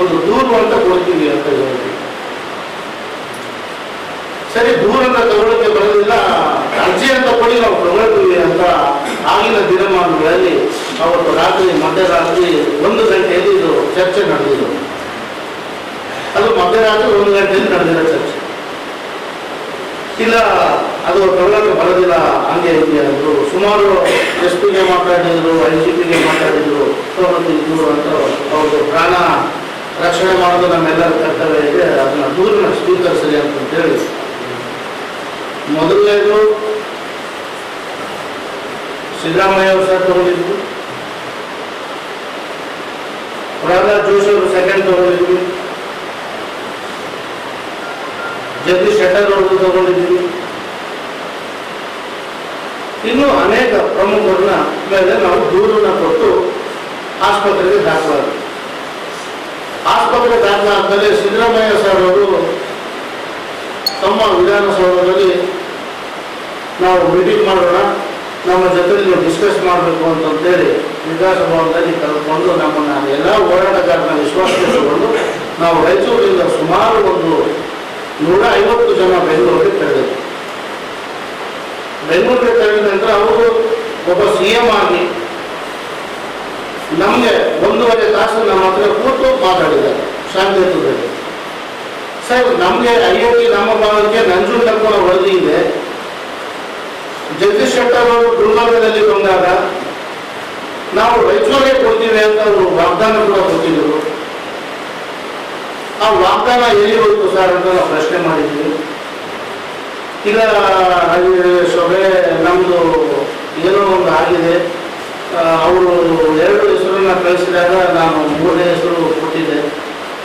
E: ಒಂದು ದೂರು ಅಂತ ಕೊಡ್ತೀವಿ ಅಂತ ಹೇಳಿದ್ವಿ. ಸರಿ, ದೂರನ್ನ ತಗೊಳ್ಳೋಕೆ ಬರೋದಿಲ್ಲ, ಅರ್ಜಿ ಅಂತ ಕೊಡಿ ನಾವು ತಗೊಳ್ತೀವಿ ಅಂತ ಆಗಿನ ದಿನಮಾನಗಳಲ್ಲಿ ಅವತ್ತು ರಾತ್ರಿ ಮಧ್ಯರಾತ್ರಿ 1 ಗಂಟೆಯಲ್ಲಿ ಇದು ಚರ್ಚೆ ನಡೆದಿದ್ದು. ಅದು ಮಧ್ಯರಾತ್ರಿ 1 ಗಂಟೆಯಲ್ಲಿ ನಡೆದಿರೋ ಚರ್ಚೆ. ಇಲ್ಲ, ಅದು ತಗೊಳ್ಳೋಕೆ ಬರೋದಿಲ್ಲ ಹಂಗೆ ಇದೆ ಅಂದರು. ಸುಮಾರು SP-ಗೆ ಮಾತಾಡಿದ್ರು, IGP-ಗೆ ಮಾತಾಡಿದ್ರು, ತಗೊಳ್ತಿದ್ರು ಅಂತ. ಅವ್ರದ್ದು ಪ್ರಾಣ ರಕ್ಷಣೆ ಮಾಡೋದು ನಮ್ಮೆಲ್ಲರ ಕರ್ತವ್ಯ ಇದೆ, ಅದನ್ನ ದೂರನ್ನ ಸ್ವೀಕರಿಸಲಿ ಅಂತೇಳಿ ಮೊದಲನೇದು ಸಿದ್ದರಾಮಯ್ಯ ಅವರು ಸರ್ ತಗೊಂಡಿದ್ರು, ಪ್ರಹ್ಲಾದ್ ಜೋಶಿ ಅವರು ಸೆಕೆಂಡ್ ತಗೊಂಡಿದ್ವಿ, ಜಗದೀಶ್ ಶೆಟ್ಟರ್ ಅವರು ತಗೊಂಡಿದ್ವಿ, ಇನ್ನೂ ಅನೇಕ ಪ್ರಮುಖರನ್ನ ಮೇಲೆ ನಾವು ದೂರನ್ನ ಕೊಟ್ಟು ಆಸ್ಪತ್ರೆಗೆ ದಾಖಲಾದ. ಆಸ್ಪತ್ರೆ ದಾಖಲಾದ್ಮೇಲೆ ಸಿದ್ದರಾಮಯ್ಯ ಸರ್ ಅವರು ತಮ್ಮ ವಿಧಾನಸೌಧದಲ್ಲಿ ನಾವು ಮೀಟಿಂಗ್ ಮಾಡೋಣ, ನಮ್ಮ ಜೊತೆಲಿ ಡಿಸ್ಕಸ್ ಮಾಡಬೇಕು ಅಂತೇಳಿ ವಿಧಾನಸಭಾದಲ್ಲಿ ಕರೆದುಕೊಂಡು ನಮ್ಮನ್ನು ಎಲ್ಲ ಹೋರಾಟಗಾರನ ವಿಶ್ವಾಸಕ್ಕೆ ತಗೊಂಡು ನಾವು ರಾಯಚೂರಿನಿಂದ ಸುಮಾರು ಒಂದು 150 ಜನ ಬೆಂಗಳೂರಿಗೆ ತೆರಳಿದ್ರು. ಬೆಂಗಳೂರಿಗೆ ತೆರಳಿದ ನಂತರ ಅವರು ಒಬ್ಬ CM ಆಗಿ ನಮಗೆ 1.5 ತಾಸು ನಮ್ಮ ಹತ್ರ ಕೂತು ಮಾತಾಡಿದ್ದಾರೆ ಶಾಂತಿಯುತದಲ್ಲಿ. ಸರ್, ನಮಗೆ IIT ನಮ್ಮ ಭಾಗಕ್ಕೆ ನಂಜುಂಡಪ್ಪನ ವರದಿ ಇದೆ. ಜಗದೀಶ್ ಶೆಟ್ಟರ್ ಅವರು ಗುಲ್ಬರ್ಗದಲ್ಲಿ ಬಂದಾಗ ನಾವು ರಾಯಚೂರಿಗೆ ಕೊಡ್ತೀವಿ ಅಂತ ಅವರು ವಾಗ್ದಾನ ಕೂಡ ಕೊಟ್ಟಿದ್ರು. ಆ ವಾಗ್ದಾನ ಎಲ್ಲಿ ಹೋಯ್ತು ಸರ್ ಅಂತ ನಾವು ಪ್ರಶ್ನೆ ಮಾಡಿದ್ವಿ. ಇಲ್ಲ ಸಭೆ ನಮ್ಮದು ಏನೋ ಒಂದು ಆಗಿದೆ, ಅವರು 2 ಹೆಸರನ್ನ ಕಳಿಸಿದಾಗ ನಾನು 3ನೇ ಹೆಸರು ಕೊಟ್ಟಿದ್ದೆ,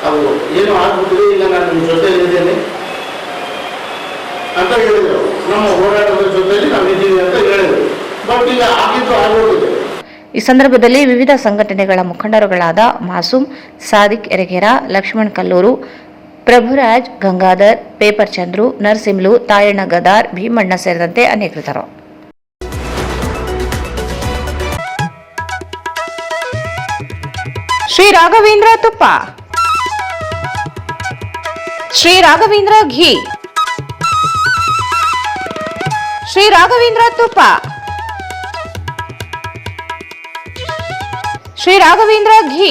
E: ಅವು ಏನೋ ಆಗ್ಬಿಟ್ಟಿದೆ, ಈಗ ನಾನು ನಿಮ್ಮ ಜೊತೆಲಿದ್ದೇನೆ ಅಂತ ಹೇಳಿದರು. ನಮ್ಮ ಹೋರಾಟದ ಜೊತೆಯಲ್ಲಿ ನಾವಿದ್ದೀವಿ ಅಂತ ಹೇಳಿದರು. ಬಟ್ ಈಗ ಆಗಿದ್ದು ಆಗೋಗಿದೆ.
A: ಈ ಸಂದರ್ಭದಲ್ಲಿ ವಿವಿಧ ಸಂಘಟನೆಗಳ ಮುಖಂಡರುಗಳಾದ ಮಾಸೂಮ್, ಸಾದಿಕ್ ಎರೆಗೆರ, ಲಕ್ಷ್ಮಣ್ ಕಲ್ಲೂರು, ಪ್ರಭುರಾಜ್, ಗಂಗಾಧರ್, ಪೇಪರ್ ಚಂದ್ರು, ನರಸಿಂಹಲು, ತಾಯಣ್ಣ ಗದಾರ್, ಭೀಮಣ್ಣ ಸೇರಿದಂತೆ ಅನೇಕರಿದ್ದರು.
B: ಶ್ರೀ ರಾಘವೇಂದ್ರ ತುಪ್ಪ, ಶ್ರೀ ರಾಘವೇಂದ್ರ ಘೀ, ಶ್ರೀ ರಾಘವೇಂದ್ರ ತುಪ್ಪ,
A: ಶ್ರೀ ರಾಘವೇಂದ್ರ ಘೀ,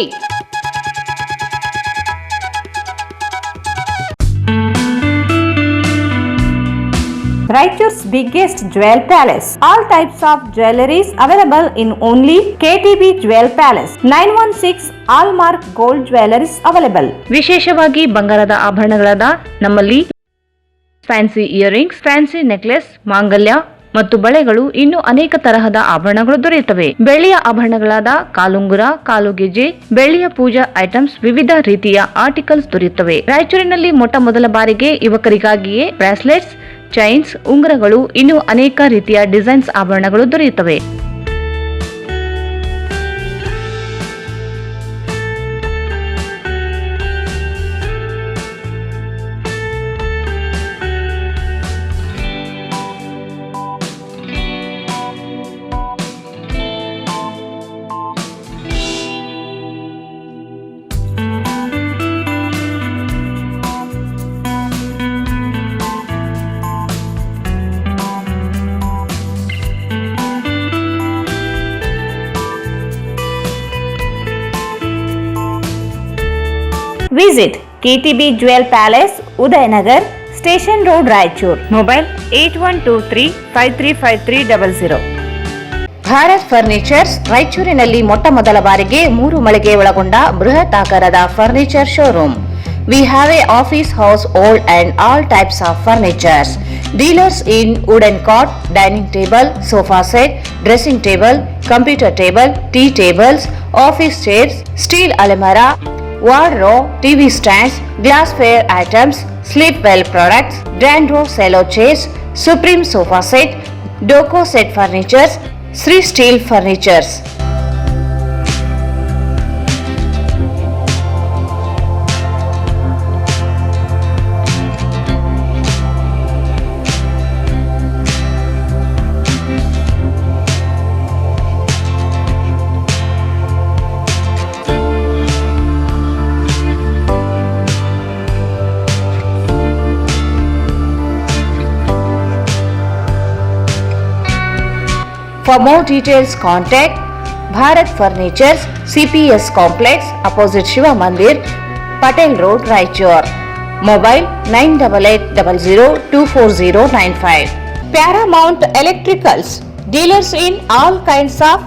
B: Raichur's biggest jewel palace. All types of jewelries available in only KTB Jewel Palace. 916 Allmark Gold Jewelries available.
A: ವಿಶೇಷವಾಗಿ ಬಂಗಾರದ ಆಭರಣಗಳಾದ ನಮ್ಮಲ್ಲಿ ಫ್ಯಾನ್ಸಿ ಇಯರಿಂಗ್ಸ್, ಫ್ಯಾನ್ಸಿ ನೆಕ್ಲೆಸ್, ಮಾಂಗಲ್ಯ ಮತ್ತು ಬಳೆಗಳು ಇನ್ನೂ ಅನೇಕ ತರಹದ ಆಭರಣಗಳು ದೊರೆಯುತ್ತವೆ. ಬೆಳ್ಳಿಯ ಆಭರಣಗಳಾದ ಕಾಲುಂಗುರ, ಕಾಲುಗೆಜ್ಜೆ, ಬೆಳ್ಳಿಯ ಪೂಜಾ ಐಟಮ್ಸ್, ವಿವಿಧ ರೀತಿಯ ಆರ್ಟಿಕಲ್ಸ್ ದೊರೆಯುತ್ತವೆ. ರಾಯಚೂರಿನಲ್ಲಿ ಮೊಟ್ಟ ಮೊದಲ ಬಾರಿಗೆ ಯುವಕರಿಗಾಗಿಯೇ ಬ್ರಾಸ್ಲೆಟ್ಸ್, ಚೈನ್ಸ್, ಉಂಗುರಗಳು, ಇನ್ನೂ ಅನೇಕ ರೀತಿಯ ಡಿಸೈನ್ಸ್ ಆಭರಣಗಳು ದೊರೆಯುತ್ತವೆ.
B: Visit KTB Jewel Palace, Udayanagar, Station Road, Raichur. Mobile 8123535300.
A: Bharat furnitures ರಾಯಚೂರಿನಲ್ಲಿ ಮೊಟ್ಟ ಮೊದಲ ಬಾರಿಗೆ 3 ಮಳಿಗೆ ಒಳಗೊಂಡ ಬೃಹತ್ ಆಕಾರದ furniture showroom. We have a office house, old and all types of furnitures. Dealers in wooden cot, dining table, sofa set, dressing table, computer table, tea tables, office chairs, steel almirah, wardrobe, TV stands, glassware items, sleepwell products, Dandro cello chairs, Supreme sofa set, Doco set furnitures, Sri Steel furnitures. For more details, contact Bharat Furnitures, CPS Complex, opposite Shiva Mandir, Patel Road, Raichur. Mobile 9880024095. Paramount Electricals, dealers in all kinds of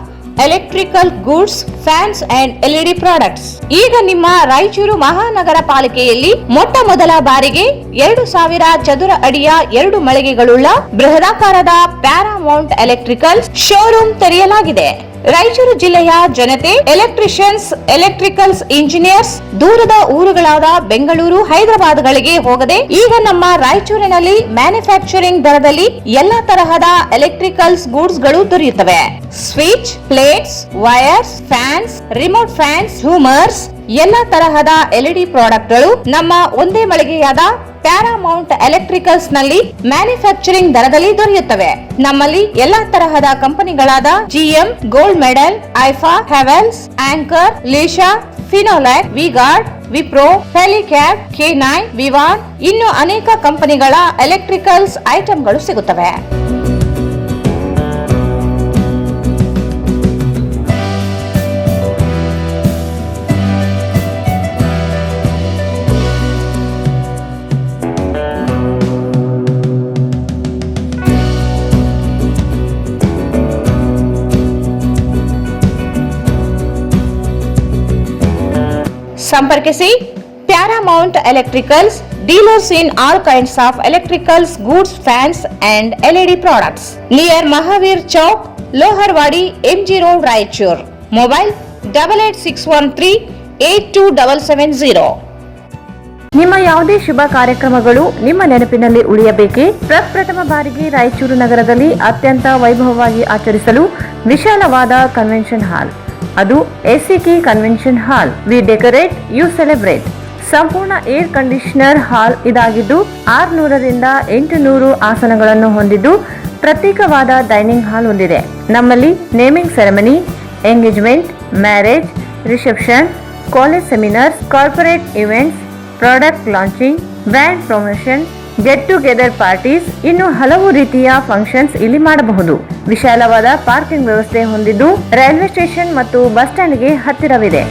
A: electrical goods, fans and LED products. ಈಗ ನಿಮ್ಮ ರಾಯಚೂರು ಮಹಾನಗರ ಪಾಲಿಕೆಯಲ್ಲಿ ಮೊಟ್ಟ ಮೊದಲ ಬಾರಿಗೆ 2000 ಚದುರ ಅಡಿಯ 2 ಮಳಿಗೆಗಳುಳ್ಳ ಬೃಹದಾಕಾರದ Paramount electrical showroom ತೆರೆಯಲಾಗಿದೆ. ರಾಯಚೂರು ಜಿಲ್ಲೆಯ ಜನತೆ ಎಲೆಕ್ಟ್ರಿಷಿಯನ್ಸ್, ಎಲೆಕ್ಟ್ರಿಕಲ್ಸ್ ಇಂಜಿನಿಯರ್ಸ್ ದೂರದ ಊರುಗಳಾದ ಬೆಂಗಳೂರು, ಹೈದರಾಬಾದ್ಗಳಿಗೆ ಹೋಗದೆ ಈಗ ನಮ್ಮ ರಾಯಚೂರಿನಲ್ಲಿ ಮ್ಯಾನುಫ್ಯಾಕ್ಚರಿಂಗ್ ದರದಲ್ಲಿ ಎಲ್ಲಾ ತರಹದ ಎಲೆಕ್ಟ್ರಿಕಲ್ಸ್ ಗೂಡ್ಸ್ ಗಳು ದೊರೆಯುತ್ತವೆ. Switch, plates, wires, fans, remote fans, ಹ್ಯೂಮರ್ಸ್, ಎಲ್ಲಾ ತರಹದ LED ಪ್ರಾಡಕ್ಟ್ಗಳು ನಮ್ಮ ಒಂದೇ ಮಳಿಗೆಯಾದ ಪ್ಯಾರಾಮೌಂಟ್ ಎಲೆಕ್ಟ್ರಿಕಲ್ಸ್ ನಲ್ಲಿ ಮ್ಯಾನುಫ್ಯಾಕ್ಚರಿಂಗ್ ದರದಲ್ಲಿ ದೊರೆಯುತ್ತವೆ. ನಮ್ಮಲ್ಲಿ ಎಲ್ಲಾ ತರಹದ ಕಂಪನಿಗಳಾದ GM, ಗೋಲ್ಡ್ ಮೆಡಲ್, ಐಫಾ, ಹೆವೆಲ್ಸ್, ಆಂಕರ್, ಲೀಶಾ, ಫಿನೋಲ್ಯಾಕ್, ವಿಗಾರ್ಡ್, ವಿಪ್ರೋ, ಹೆಲಿಕ್ಯಾಬ್, K9, ವಿವಾನ್ ಇನ್ನು ಅನೇಕ ಕಂಪನಿಗಳ ಎಲೆಕ್ಟ್ರಿಕಲ್ಸ್ ಐಟಂಗಳು ಸಿಗುತ್ತವೆ. ಸಂಪರ್ಕಿಸಿ Paramount electricals, dealers in all kinds of electricals goods, fans and LED products, near Mahavir Chowk, Loharwadi, MG road, Raichur. Mobile 8861382770.
B: ನಿಮ್ಮ ಯಾವುದೇ ಶುಭ ಕಾರ್ಯಕ್ರಮಗಳು ನಿಮ್ಮ ನೆನಪಿನಲ್ಲಿ ಉಳಿಯಬೇಕೇ? ಪ್ರಪ್ರಥಮ ಬಾರಿಗೆ ರಾಯಚೂರು ನಗರದಲ್ಲಿ ಅತ್ಯಂತ ವೈಭವವಾಗಿ ಆಚರಿಸಲು ವಿಶಾಲವಾದ ಕನ್ವೆನ್ಷನ್ ಹಾಲ್, ಅದು SCK convention hall. We decorate, you celebrate. ಸಂಪೂರ್ಣ ಏರ್ ಕಂಡೀಷನರ್ ಹಾಲ್ ಇದಾಗಿದ್ದು 600ರಿಂದ 800 ಆಸನಗಳನ್ನು ಹೊಂದಿದ್ದು ಪ್ರತ್ಯೇಕವಾದ ಡೈನಿಂಗ್ ಹಾಲ್ ಹೊಂದಿದೆ. ನಮ್ಮಲ್ಲಿ naming ceremony, engagement, marriage, reception, college seminars, corporate events, product launching, brand promotion, get together parties, ಇನ್ನು ಹಲವು ರೀತಿಯ ಫಂಕ್ಷನ್ಸ್ ಇಲ್ಲಿ ಮಾಡಬಹುದು. ವಿಶಾಲವಾದ ಪಾರ್ಕಿಂಗ್ ವ್ಯವಸ್ಥೆ ಹೊಂದಿದ್ದು ರೈಲ್ವೆ ಸ್ಟೇಷನ್ ಮತ್ತು ಬಸ್ ಸ್ಟ್ಯಾಂಡ್ಗೆ ಹತ್ತಿರವಿದೆ.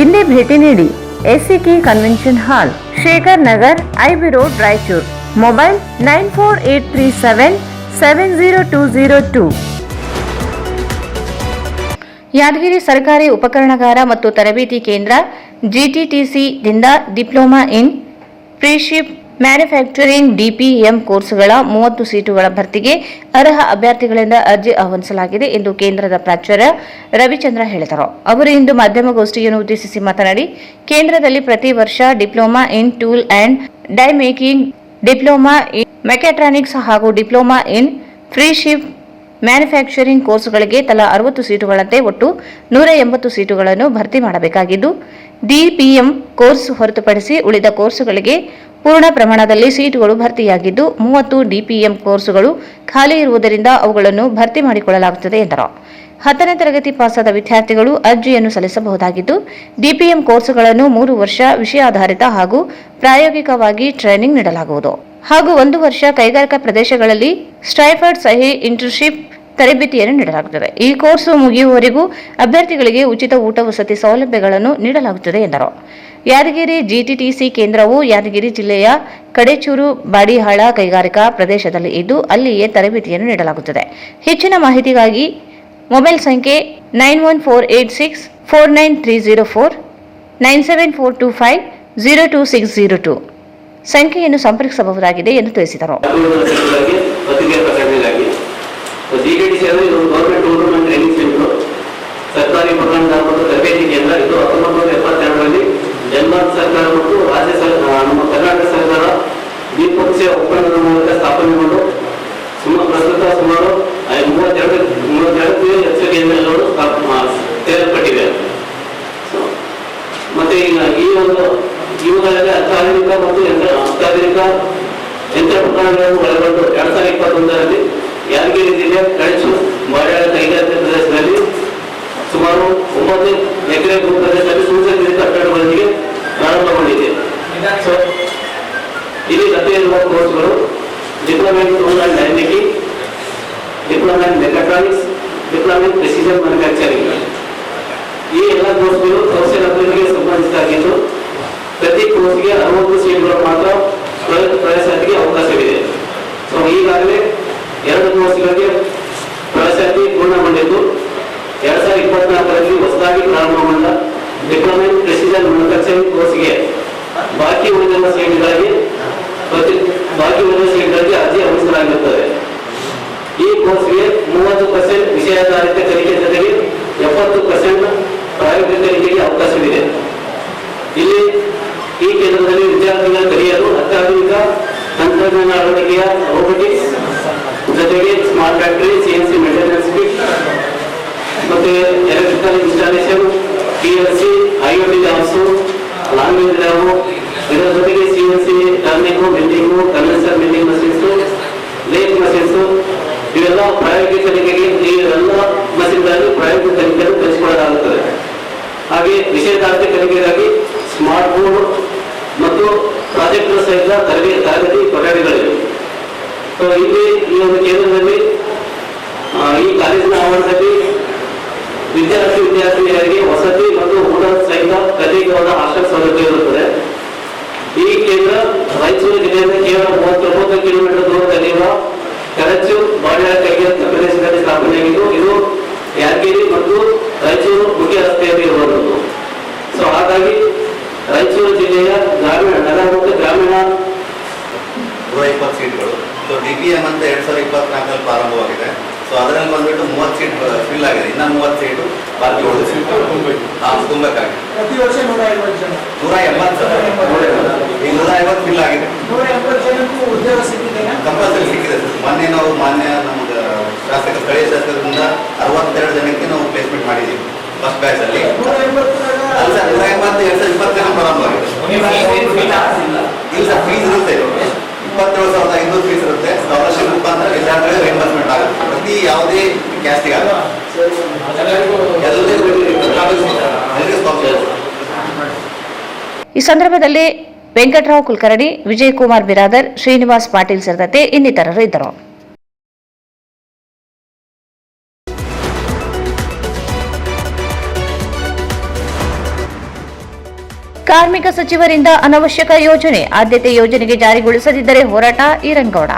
B: ಇಲ್ಲಿ ಭೇಟಿ ನೀಡಿ. ಎಸಿಕಿ convention hall, Shekhar Nagar, IB road, Raichur. Mobile 9483770202.
A: Yadgiri ಸರ್ಕಾರಿ ಉಪಕರಣಗಾರ ಮತ್ತು ತರಬೇತಿ ಕೇಂದ್ರ ಜಿಟಿಟಿಸಿ ದಿಂದ ಡಿಪ್ಲೊಮಾ ಇನ್ ಪ್ರಿಶಿಪ್ ಮ್ಯಾನುಫ್ಯಾಕ್ಚರಿಂಗ್ ಡಿಪಿಎಂ ಕೋರ್ಸ್ಗಳ 30 ಸೀಟುಗಳ ಭರ್ತಿಗೆ ಅರ್ಹ ಅಭ್ಯರ್ಥಿಗಳಿಂದ ಅರ್ಜಿ ಆಹ್ವಾನಿಸಲಾಗಿದೆ ಎಂದು ಕೇಂದ್ರದ ಪ್ರಾಚಾರ್ಯ ರವಿಚಂದ್ರ ಹೇಳಿದರು. ಅವರು ಇಂದು ಮಾಧ್ಯಮಗೋಷ್ಠಿಯನ್ನು ಉದ್ದೇಶಿಸಿ ಮಾತನಾಡಿ, ಕೇಂದ್ರದಲ್ಲಿ ಪ್ರತಿ ವರ್ಷ diploma in tool and dye making, diploma in mechatronics ಹಾಗೂ ಡಿಪ್ಲೊಮಾ ಇನ್ ಪ್ರಿಶಿಪ್ ಮ್ಯಾನುಫ್ಯಾಕ್ಚರಿಂಗ್ ಕೋರ್ಸ್ಗಳಿಗೆ ತಲಾ 60 ಸೀಟುಗಳಂತೆ ಒಟ್ಟು 180 ಸೀಟುಗಳನ್ನು ಭರ್ತಿ ಮಾಡಬೇಕಾಗಿದ್ದು, ಡಿಪಿಎಂ ಕೋರ್ಸ್ ಹೊರತುಪಡಿಸಿ ಉಳಿದ ಕೋರ್ಸುಗಳಿಗೆ ಪೂರ್ಣ ಪ್ರಮಾಣದಲ್ಲಿ ಸೀಟುಗಳು ಭರ್ತಿಯಾಗಿದ್ದು 30 ಡಿಪಿಎಂ ಕೋರ್ಸುಗಳು ಖಾಲಿ ಇರುವುದರಿಂದ ಅವುಗಳನ್ನು ಭರ್ತಿ ಮಾಡಿಕೊಳ್ಳಲಾಗುತ್ತದೆ ಎಂದರು. 10ನೇ ತರಗತಿ ಪಾಸಾದ ವಿದ್ಯಾರ್ಥಿಗಳು ಅರ್ಜಿಯನ್ನು ಸಲ್ಲಿಸಬಹುದಾಗಿದ್ದು, ಡಿಪಿಎಂ ಕೋರ್ಸುಗಳನ್ನು 3 ವರ್ಷ ವಿಷಯಾಧಾರಿತ ಹಾಗೂ ಪ್ರಾಯೋಗಿಕವಾಗಿ ಟ್ರೈನಿಂಗ್ ನೀಡಲಾಗುವುದು ಹಾಗೂ 1 ವರ್ಷ ಕೈಗಾರಿಕಾ ಪ್ರದೇಶಗಳಲ್ಲಿ ಸ್ಟೈಫರ್ಡ್ ಸಹಿ ಇಂಟರ್ನ್ಶಿಪ್ ತರಬೇತಿಯನ್ನು ನೀಡಲಾಗುತ್ತದೆ. ಈ ಕೋರ್ಸ್ ಮುಗಿಯುವವರೆಗೂ ಅಭ್ಯರ್ಥಿಗಳಿಗೆ ಉಚಿತ ಊಟ ವಸತಿ ಸೌಲಭ್ಯಗಳನ್ನು ನೀಡಲಾಗುತ್ತದೆ ಎಂದರು. ಯಾದಗಿರಿ ಜಿಟಿಟಿಸಿ ಕೇಂದ್ರವು ಯಾದಗಿರಿ ಜಿಲ್ಲೆಯ ಕಡೇಚೂರು ಬಾಡಿಹಾಳ ಕೈಗಾರಿಕಾ ಪ್ರದೇಶದಲ್ಲಿ ಇದ್ದು ಅಲ್ಲಿಯೇ ತರಬೇತಿಯನ್ನು ನೀಡಲಾಗುತ್ತದೆ. ಹೆಚ್ಚಿನ ಮಾಹಿತಿಗಾಗಿ ಮೊಬೈಲ್ ಸಂಖ್ಯೆ 9148649304 9742502602 ಸಂಖ್ಯೆಯನ್ನು ಸಂಪರ್ಕಿಸಬಹುದಾಗಿದೆ ಎಂದು ತಿಳಿಸಿದರು.
E: ಸರ್ಕಾರಿ ಉಪಕರಣಗಾರ ಮತ್ತು ತರಬೇತಿ ಕೇಂದ್ರ ಇದು 1972ರಲ್ಲಿ ಡೆನ್ಮಾರ್ಕ್ ಸರ್ಕಾರ ಮತ್ತು ರಾಜ್ಯ ಸರ್ಕಾರ, ನಮ್ಮ ಕರ್ನಾಟಕ ಸರ್ಕಾರ ದ್ವಿಪಕ್ಷೀಯ ಒಪ್ಪಂದದ ಮೂಲಕ ಸ್ಥಾಪನೆಗೊಂಡು ಪ್ರಸ್ತುತ ಸುಮಾರು 32 ಹೆಚ್ಚು ಕೇಂದ್ರಗಳು ಸೇರ್ಪಟ್ಟಿವೆ. ಮತ್ತೆ ಈಗ ಇವುಗಳಲ್ಲಿ ಅತ್ಯಾಧುನಿಕ ಮತ್ತು ಅತ್ಯಾಧುನಿಕ ಯಂತ್ರೋಪಕರಣಗಳನ್ನು ಒಳಗೊಂಡು 2021ರಲ್ಲಿ ಯಾದಗಿರಿ ಜಿಲ್ಲೆಯ ಕಳಚೂರು ಬಾಡ್ಯಾಳ ಕೈಗಾರಿಕಾ ಪ್ರದೇಶದಲ್ಲಿ ಸುಮಾರು 9 ಎಕರೆ ಪ್ರದೇಶದಲ್ಲಿ ಸುಸಜ್ಜಿತ ಕಟ್ಟಡಗಳೊಂದಿಗೆ ಪ್ರಾರಂಭಗೊಂಡಿದೆ. ಇಲ್ಲಿ ಲಭ್ಯವಿರುವ ಕೋರ್ಸ್ಗಳು diploma in tool and dye making, diploma in mechatronics, diploma in precision manufacturing. ಈ ಎಲ್ಲ ಕೋರ್ಸ್ಗಳು ಕೌಶಲ್ಯ ಅಭಿವೃದ್ಧಿಗೆ ಸಂಬಂಧಿಸಿದ್ದಾಗಿದ್ದು ಪ್ರತಿ ಕೋರ್ಸ್ಗೆ 60 ಸೀಟ್ಗಳು ಮಾತ್ರ ಪ್ರವೇಶಾತಿಗೆ ಅವಕಾಶವಿದೆ. ಈಗಾಗಲೇ 2 ಕೋರ್ಸ್ಗಳಿಗೆ ಪ್ರವೇಶಾತಿ ಪೂರ್ಣಗೊಂಡಿದ್ದು 2024ರಲ್ಲಿ ಹೊಸದಾಗಿ ಪ್ರಾರಂಭಗೊಂಡ ಡಿಪ್ಲೊಮಾ ಇನ್ ಪ್ರಿಸಿಷನ್ ಮ್ಯಾನುಫ್ಯಾಕ್ಚರಿಂಗ್ ಕೋರ್ಸ್ಗೆ ಬಾಕಿ ಉಳಿದ ಸೀಟ್ಗಳಿಗೆ ಅರ್ಜಿ ಆಹ್ವಾನಿಸಲಾಗಿರುತ್ತದೆ. ಈ ಕೋರ್ಸ್ಗೆ 30% ವಿಷಯಾಧಾರಿತ ಕಲಿಕೆ ಜೊತೆಗೆ 70% ಪ್ರಾಯೋಗಿಕ ಕಲಿಕೆಗೆ ಅವಕಾಶವಿದೆ. ಇಲ್ಲಿ ಈ ಕೇಂದ್ರದಲ್ಲಿ ವಿದ್ಯಾರ್ಥಿಗಳ ಕಲಿಯಲು ಅತ್ಯಾಧುನಿಕ ತಂತ್ರಜ್ಞಾನ ಅಳವಡಿಕೆಯ ರೋಬೋಟಿಕ್ಸ್ ಜೊತೆಗೆ smart factory, CNC maintenance kit ಮತ್ತೆ electrical installation, PLC, IoT jobs, language lab, ಇದರ ಜೊತೆಗೆ CNC turning, welding, conventional welding machines, lathe machines, ಇವೆಲ್ಲ ಪ್ರಾಯೋಗಿಕ ಕಲಿಕೆಗೆ ಈ ಎಲ್ಲ ಮಷೀನ್ಗಳಲ್ಲಿ ಪ್ರಾಯೋಗಿಕ ಕಲಿಕೆಯನ್ನು ಕಲಿಸಿಕೊಳ್ಳಲಾಗುತ್ತದೆ. ಹಾಗೆ ವಿಷಯಾಧಾರಿತ ಕಲಿಕೆಗಾಗಿ ಸ್ಮಾರ್ಟ್ ಬೋರ್ಡ್ ಮತ್ತು ಪ್ರಾಜೆಕ್ಟ್ ಸಹಿತ ತರಗತಿ ಕೊಠಡಿಗಳಿವೆ. ಇಲ್ಲಿ ಈ ಒಂದು ಕೇಂದ್ರದಲ್ಲಿ ಈ ಕಾಲೇಜಿನ ಆವರಣದಲ್ಲಿ ವಿದ್ಯಾರ್ಥಿನಿಯರಿಗೆ ವಸತಿ ಮತ್ತು ಊಟ ಸಹಿತ ಪ್ರತ್ಯೇಕವಾದ ಹಾಸ್ಟೆಲ್ ಸೌಲಭ್ಯ ಇರುತ್ತದೆ. ಈ ಕೇಂದ್ರ ರಾಯಚೂರು ಜಿಲ್ಲೆಯಿಂದ ಕೇವಲ 39 ಕಿಲೋಮೀಟರ್ ದೂರದಲ್ಲಿರುವ ಕಳಚೂರು ಬಾಡ್ಯಾಳ ಕೈಗಾರಿಕಾ ಪ್ರದೇಶದಲ್ಲಿ ಸ್ಥಾಪನೆಯಾಗಿದ್ದು ಇದು ಯಾದಗಿರಿ ಮತ್ತು ರಾಯಚೂರು ಮುಖ್ಯ ರಸ್ತೆಯಲ್ಲಿ ಇರುವಂಥದ್ದು. ಹಾಗಾಗಿ ರಾಯಚೂರು ಜಿಲ್ಲೆಯ ಗ್ರಾಮೀಣ ನಗರ ಮತ್ತು ಗ್ರಾಮೀಣ
F: 120 ಸೀಟ್ಗಳು. DPM ಅಂತ 2024ರಲ್ಲಿ ಪ್ರಾರಂಭವಾಗಿದೆ. ಅದರಲ್ಲಿ ಬಂದ್ಬಿಟ್ಟು 30 ಸೀಟ್ ಫಿಲ್ ಆಗಿದೆ. ಇನ್ನ 30 ಸೀಟು ಬಾಕಿ ಉಳಿದಿದೆ. ತುಂಬಬೇಕಾಗಿದೆ.
G: ಪ್ರತಿ ವರ್ಷ 150 ಜನ.
F: 180 ಈಗ 150 ಫಿಲ್ ಆಗಿದೆ.
G: 180 ಜನಕ್ಕೂ ಉದ್ಯೋಗ ಸಿಕ್ಕಿದೆ.
F: ಕಂಪಲ್ಸರಿ
A: ಈ ಸಂದರ್ಭದಲ್ಲಿ ವೆಂಕಟರಾವ್ ಕುಲಕರ್ಣಿ, ವಿಜಯಕುಮಾರ್ ಬಿರಾದರ್, ಶ್ರೀನಿವಾಸ್ ಪಾಟೀಲ್ ಸೇರಿದಂತೆ ಇನ್ನಿತರರು ಇದ್ದರು. ಕಾರ್ಮಿಕ ಸಚಿವರಿಂದ ಅನವಶ್ಯಕ ಯೋಜನೆ, ಆದ್ಯತೆ ಯೋಜನೆಗೆ ಜಾರಿಗೊಳಿಸದಿದ್ದರೆ ಹೋರಾಟ, ಈರನಗೌಡ.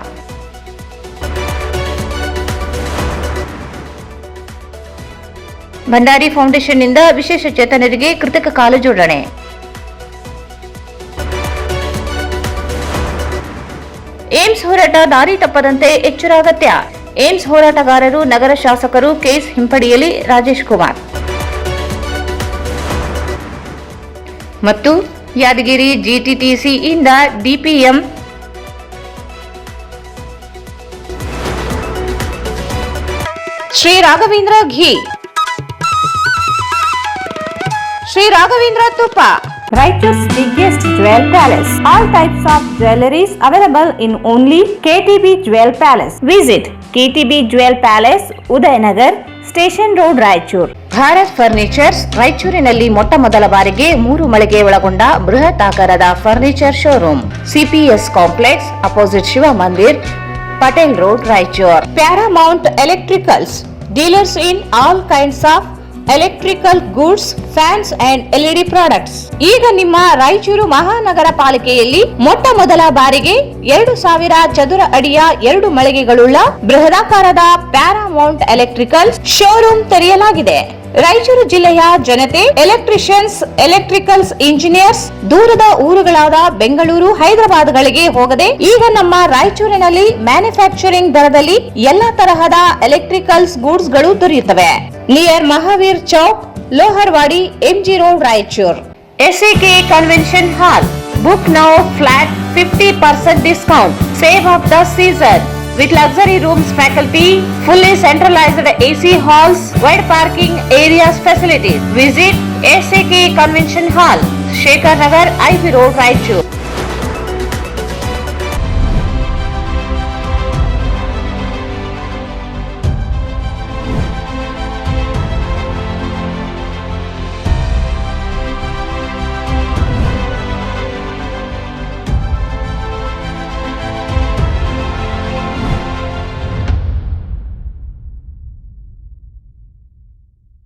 A: ಭಂಡಾರಿ ಫೌಂಡೇಶನ್ನಿಂದ ವಿಶೇಷ ಚೇತನರಿಗೆ ಕೃತಕ ಕಾಲು ಜೋಡಣೆ. ಏಮ್ಸ್ ಹೋರಾಟ ದಾರಿ ತಪ್ಪದಂತೆ ಎಚ್ಚರ ಅಗತ್ಯ. ಏಮ್ಸ್ ಹೋರಾಟಗಾರರು ನಗರ ಶಾಸಕರು ಕೇಸ್ ಹಿಂಪಡೆಯಲಿ, ರಾಜೇಶ್ ಕುಮಾರ್. ಮತ್ತು ಯಾದಗಿರಿ ಜಿಟಿಟಿಸಿಯಿಂದ ಡಿಪಿಎಂ ಶ್ರೀ ರಾಘವೇಂದ್ರ ಘೀ, ಶ್ರೀ ರಾಘವೇಂದ್ರ ತುಪ್ಪ.
B: Raichur's biggest jewel palace. All types of jewelries available in only KTB Jewel Palace. Visit KTB Jewel Palace, Udayanagar, Station Road, Raichur.
A: Bharat furnitures ರಾಯಚೂರಿನಲ್ಲಿ ಮೊಟ್ಟ ಮೊದಲ ಬಾರಿಗೆ 3 ಮಳಿಗೆ ಒಳಗೊಂಡ ಬೃಹತ್ ಆಕಾರದ furniture showroom. CPS complex opposite Shiva Mandir, Patel road, Raichur. Paramount electricals, dealers in all kinds of electrical goods, fans and LED products. ಈಗ ನಿಮ್ಮ ರಾಯಚೂರು ಮಹಾನಗರ ಪಾಲಿಕೆಯಲ್ಲಿ ಮೊಟ್ಟ ಮೊದಲ ಬಾರಿಗೆ 2000 ಚದುರ ಅಡಿಯ 2 ಮಳಿಗೆಗಳುಳ್ಳ ಬೃಹದಾಕಾರದ ಪ್ಯಾರಾಮೌಂಟ್ ಎಲೆಕ್ಟ್ರಿಕಲ್ ಶೋರೂಮ್ ತೆರೆಯಲಾಗಿದೆ. ರಾಯಚೂರು ಜಿಲ್ಲೆಯ ಜನತೆ ಎಲೆಕ್ಟ್ರಿಷಿಯನ್ಸ್, ಎಲೆಕ್ಟ್ರಿಕಲ್ಸ್ ಇಂಜಿನಿಯರ್ಸ್ ದೂರದ ಊರುಗಳಾದ ಬೆಂಗಳೂರು, ಹೈದರಾಬಾದ್ಗಳಿಗೆ ಹೋಗದೆ ಈಗ ನಮ್ಮ ರಾಯಚೂರಿನಲ್ಲಿ ಮ್ಯಾನುಫ್ಯಾಕ್ಚರಿಂಗ್ ದರದಲ್ಲಿ ಎಲ್ಲಾ ತರಹದ ಎಲೆಕ್ಟ್ರಿಕಲ್ಸ್ ಗೂಡ್ಸ್ ಗಳು ದೊರೆಯುತ್ತವೆ. Near Mahavir Chowk, Loharwadi, MG road, Raichur. SAK Convention Hall. Book now flat 50% discount. Save of the season. With luxury rooms, faculty, fully centralized AC halls, wide parking areas facilities. Visit SAK Convention Hall, Shekhar Nagar, IV Road, Raichur.